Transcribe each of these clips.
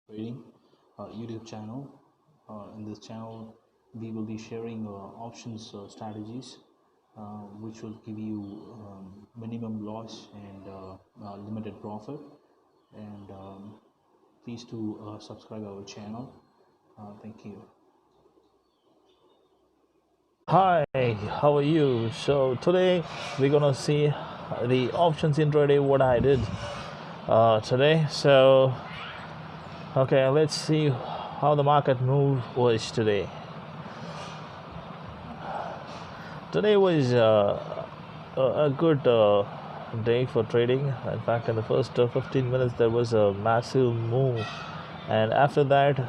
Trading YouTube channel. In this channel, we will be sharing options strategies, which will give you minimum loss and limited profit. And please do subscribe our channel. Thank you. Hi, how are you? So today we're gonna see the options intraday what I did today. So okay, let's see how the market move was today. Today was a good day for trading. In fact, in the first 15 minutes there was a massive move, and after that.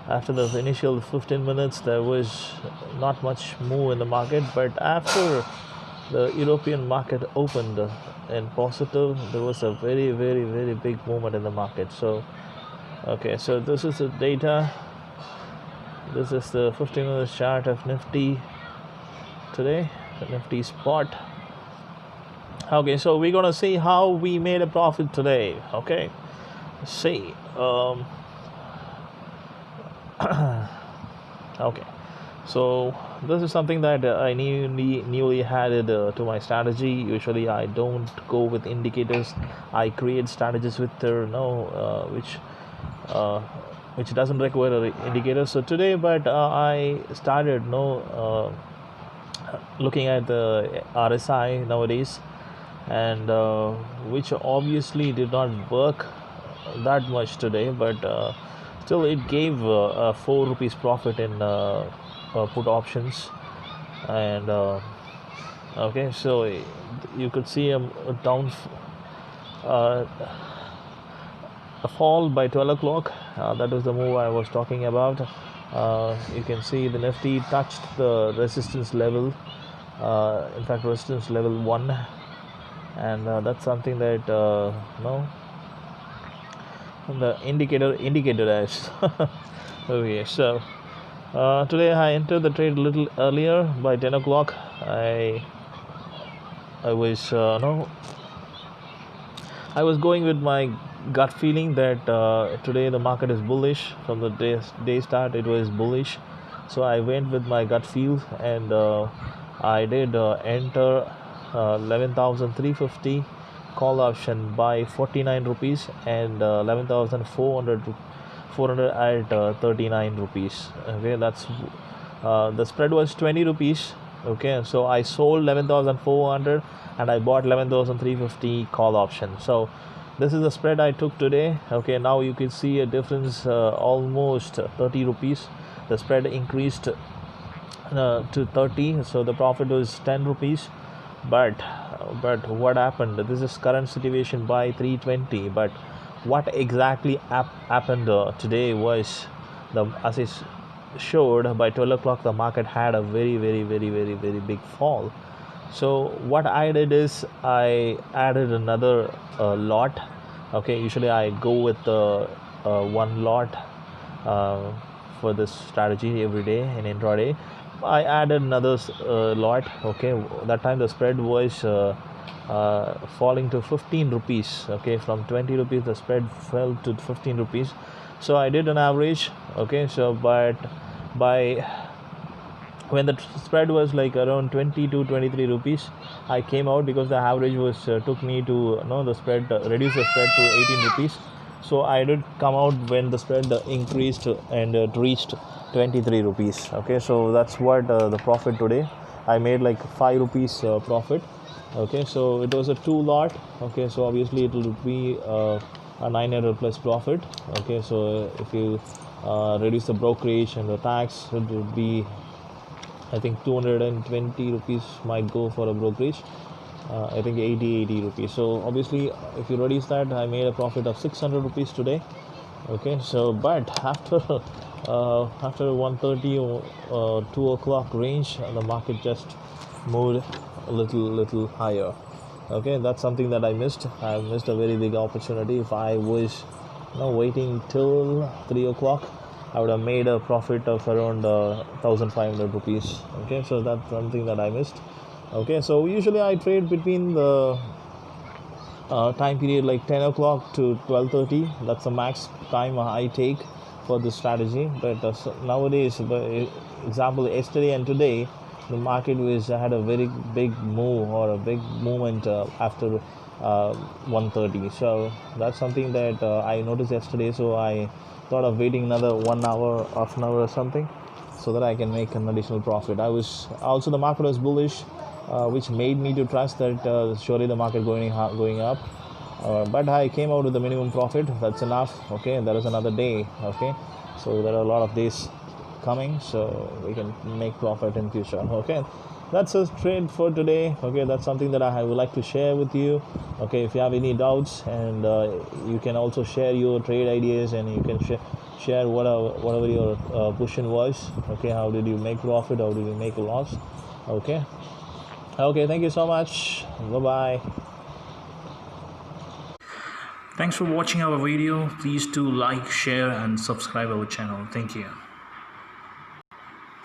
After the initial 15 minutes, there was not much move in the market, but after the European market opened in positive, there was a very, very, very big movement in the market. So, okay, so this is the data. This is the 15 minute chart of Nifty today, the Nifty spot. Okay, so we're gonna see how we made a profit today. Okay, see. Okay, so this is something that I newly added to my strategy. Usually I don't go with indicators. I create strategies with which doesn't require an indicator. So today, but I started looking at the RSI nowadays, and which obviously did not work that much today, but still it gave 4 rupees profit in put options. And okay, so you could see a down a fall by 12 o'clock. That was the move I was talking about. You can see the Nifty touched the resistance level, in fact resistance level 1, and that's something that the indicator as okay. So today I entered the trade a little earlier by 10 o'clock. I was I was going with my gut feeling that today the market is bullish. From the day start it was bullish, so I went with my gut feel, and I did enter 11,350 call option by 49 rupees, and 11,400 at 39 rupees. Okay, that's the spread was 20 rupees. Okay, so I sold 11,400 and I bought 11,350 call option. So this is the spread I took today. Okay, now you can see a difference, almost 30 rupees. The spread increased to 30, so the profit was 10 rupees. But what happened, this is current situation by 320, but what exactly happened today was, as I showed, by 12 o'clock the market had a very, very, very, very, very big fall. So what I did is I added another lot. Okay, usually I go with one lot for this strategy every day in intraday. I added another lot. Okay, that time the spread was falling to 15 rupees. Okay, from 20 rupees the spread fell to 15 rupees. So I did an average. Okay, so but by when the spread was like around 20 to 23 rupees, I came out, because the average was took me to the spread, reduce the spread to 18 rupees. So I did come out when the spread increased and it reached 23 rupees. Okay, so that's what the profit today. I made like 5 rupees profit. Okay, so it was a 2 lot. Okay, so obviously it will be a 900 plus profit. Okay, so if you reduce the brokerage and the tax, it would be, I think, 220 rupees might go for a brokerage. I think 80 rupees. So obviously if you reduce that, I made a profit of 600 rupees today. Okay, so but after after 1:30 or 2 o'clock range, the market just moved a little higher. Okay, that's something that I missed. I missed a very big opportunity. If I was waiting till 3 o'clock, I would have made a profit of around 1,500 rupees. Okay, so that's something that I missed. Okay, so usually I trade between the time period like 10 o'clock to 12:30. That's the max time I take for this strategy. But nowadays, example, yesterday and today, the market was had a very big move or a big movement after 1:30. So that's something that I noticed yesterday. So I thought of waiting another 1 hour, half an hour or something, so that I can make an additional profit. I was also, the market was bullish, which made me to trust that surely the market going up. But I came out with the minimum profit. That's enough. Okay, there is another day. Okay, so there are a lot of days coming, so we can make profit in future. Okay, that's a trade for today. Okay, that's something that I would like to share with you. Okay, if you have any doubts, and you can also share your trade ideas, and you can share whatever your position was. Okay, how did you make profit, how did you make a loss? Okay, thank you so much. Bye bye. Thanks for watching our video. Please do like, share and subscribe our channel. Thank you.